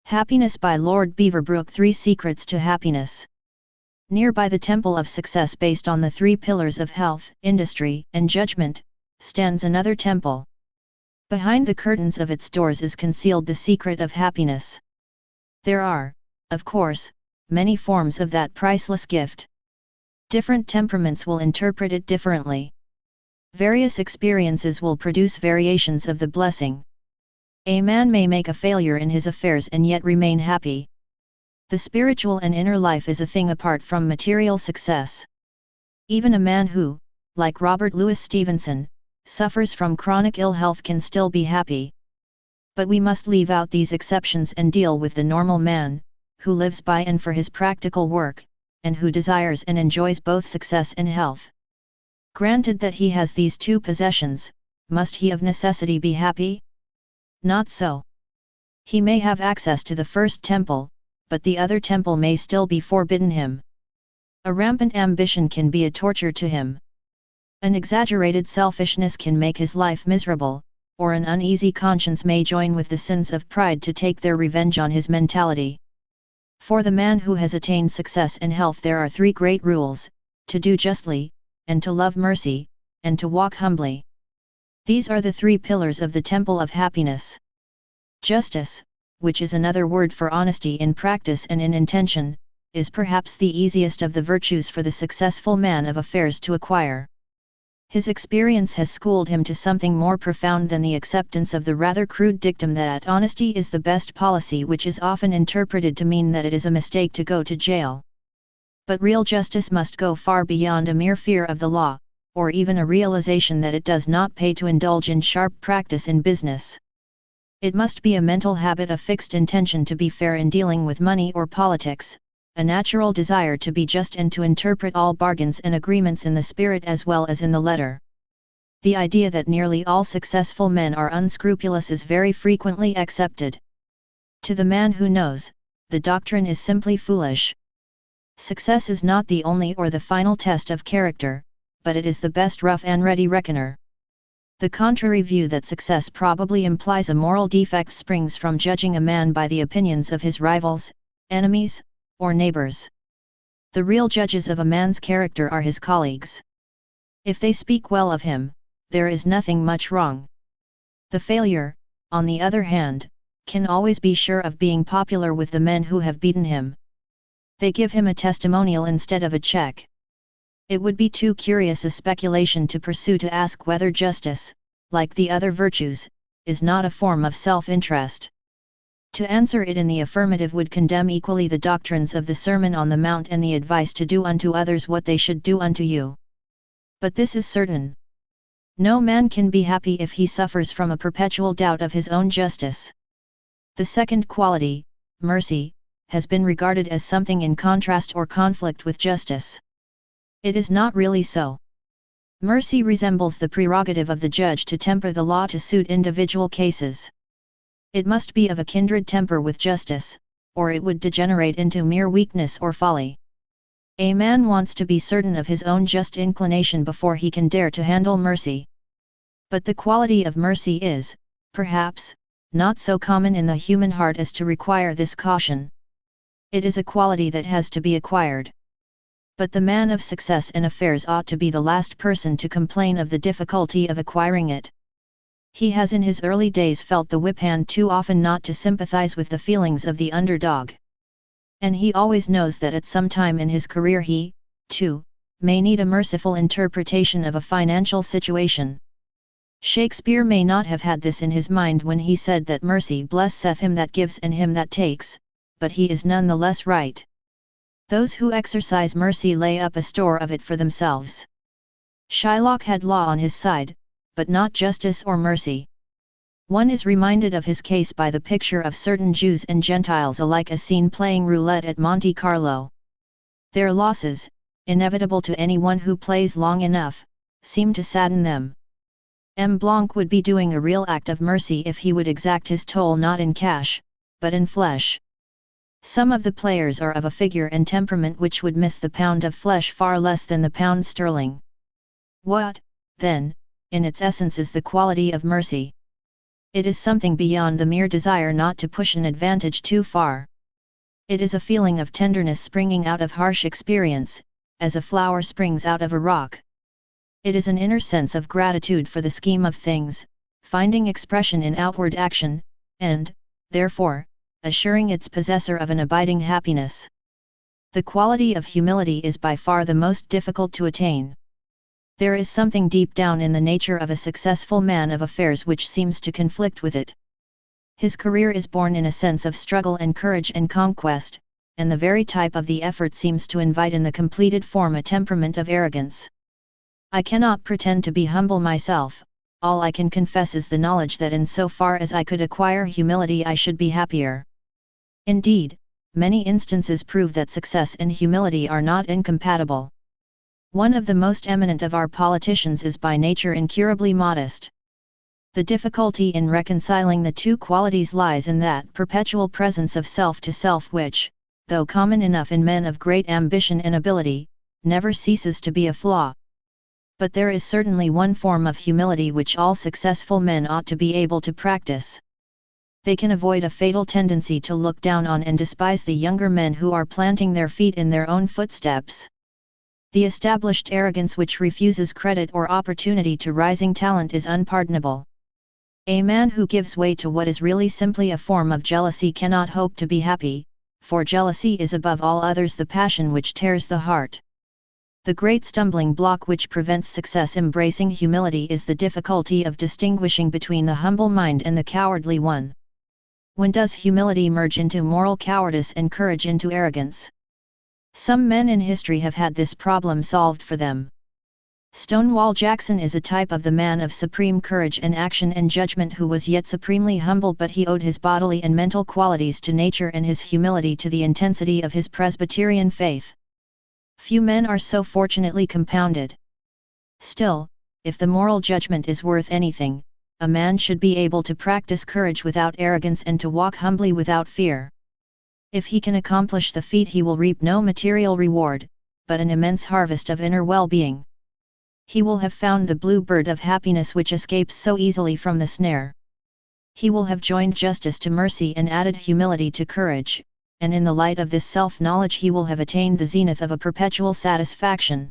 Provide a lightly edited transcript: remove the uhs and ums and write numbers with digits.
Happiness by Lord Beaverbrook. 3 Secrets to Happiness. Nearby the Temple of Success, based on the 3 pillars of health, industry, and judgment, stands another temple. Behind the curtains of its doors is concealed the secret of happiness. There are, of course, many forms of that priceless gift. Different temperaments will interpret it differently. Various experiences will produce variations of the blessing. A man may make a failure in his affairs and yet remain happy. The spiritual and inner life is a thing apart from material success. Even a man who, like Robert Louis Stevenson, suffers from chronic ill health can still be happy. But we must leave out these exceptions and deal with the normal man, who lives by and for his practical work, and who desires and enjoys both success and health. Granted that he has these 2 possessions, must he of necessity be happy? Not so. He may have access to the first temple, but the other temple may still be forbidden him. A rampant ambition can be a torture to him. An exaggerated selfishness can make his life miserable, or an uneasy conscience may join with the sins of pride to take their revenge on his mentality. For the man who has attained success and health there are 3 great rules: to do justly, and to love mercy, and to walk humbly. These are the 3 pillars of the Temple of Happiness. Justice, which is another word for honesty in practice and in intention, is perhaps the easiest of the virtues for the successful man of affairs to acquire. His experience has schooled him to something more profound than the acceptance of the rather crude dictum that honesty is the best policy, which is often interpreted to mean that it is a mistake to go to jail. But real justice must go far beyond a mere fear of the law, or even a realization that it does not pay to indulge in sharp practice in business. It must be a mental habit, a fixed intention to be fair in dealing with money or politics, a natural desire to be just and to interpret all bargains and agreements in the spirit as well as in the letter. The idea that nearly all successful men are unscrupulous is very frequently accepted. To the man who knows, the doctrine is simply foolish. Success is not the only or the final test of character, but it is the best rough and ready reckoner. The contrary view that success probably implies a moral defect springs from judging a man by the opinions of his rivals, enemies, or neighbors. The real judges of a man's character are his colleagues. If they speak well of him, there is nothing much wrong. The failure, on the other hand, can always be sure of being popular with the men who have beaten him. They give him a testimonial instead of a check. It would be too curious a speculation to pursue to ask whether justice, like the other virtues, is not a form of self-interest. To answer it in the affirmative would condemn equally the doctrines of the Sermon on the Mount and the advice to do unto others what they should do unto you. But this is certain: no man can be happy if he suffers from a perpetual doubt of his own justice. The second quality, mercy, has been regarded as something in contrast or conflict with justice. It is not really so. Mercy resembles the prerogative of the judge to temper the law to suit individual cases. It must be of a kindred temper with justice, or it would degenerate into mere weakness or folly. A man wants to be certain of his own just inclination before he can dare to handle mercy. But the quality of mercy is, perhaps, not so common in the human heart as to require this caution. It is a quality that has to be acquired. But the man of success in affairs ought to be the last person to complain of the difficulty of acquiring it. He has in his early days felt the whip hand too often not to sympathize with the feelings of the underdog. And he always knows that at some time in his career he, too, may need a merciful interpretation of a financial situation. Shakespeare may not have had this in his mind when he said that mercy blesseth him that gives and him that takes, but he is none the less right. Those who exercise mercy lay up a store of it for themselves. Shylock had law on his side, but not justice or mercy. One is reminded of his case by the picture of certain Jews and Gentiles alike as seen playing roulette at Monte Carlo. Their losses, inevitable to anyone who plays long enough, seem to sadden them. M. Blanc would be doing a real act of mercy if he would exact his toll not in cash, but in flesh. Some of the players are of a figure and temperament which would miss the pound of flesh far less than the pound sterling. What, then, in its essence is the quality of mercy? It is something beyond the mere desire not to push an advantage too far. It is a feeling of tenderness springing out of harsh experience, as a flower springs out of a rock. It is an inner sense of gratitude for the scheme of things, finding expression in outward action, and, therefore, assuring its possessor of an abiding happiness. The quality of humility is by far the most difficult to attain. There is something deep down in the nature of a successful man of affairs which seems to conflict with it. His career is born in a sense of struggle and courage and conquest, and the very type of the effort seems to invite in the completed form a temperament of arrogance. I cannot pretend to be humble myself, all I can confess is the knowledge that in so far as I could acquire humility I should be happier. Indeed, many instances prove that success and humility are not incompatible. One of the most eminent of our politicians is by nature incurably modest. The difficulty in reconciling the two qualities lies in that perpetual presence of self to self which, though common enough in men of great ambition and ability, never ceases to be a flaw. But there is certainly one form of humility which all successful men ought to be able to practice. They can avoid a fatal tendency to look down on and despise the younger men who are planting their feet in their own footsteps. The established arrogance which refuses credit or opportunity to rising talent is unpardonable. A man who gives way to what is really simply a form of jealousy cannot hope to be happy, for jealousy is above all others the passion which tears the heart. The great stumbling block which prevents success embracing humility is the difficulty of distinguishing between the humble mind and the cowardly one. When does humility merge into moral cowardice and courage into arrogance? Some men in history have had this problem solved for them. Stonewall Jackson is a type of the man of supreme courage and action and judgment who was yet supremely humble, but he owed his bodily and mental qualities to nature and his humility to the intensity of his Presbyterian faith. Few men are so fortunately compounded. Still, if the moral judgment is worth anything, a man should be able to practice courage without arrogance and to walk humbly without fear. If he can accomplish the feat, he will reap no material reward, but an immense harvest of inner well-being. He will have found the blue bird of happiness which escapes so easily from the snare. He will have joined justice to mercy and added humility to courage, and in the light of this self-knowledge he will have attained the zenith of a perpetual satisfaction.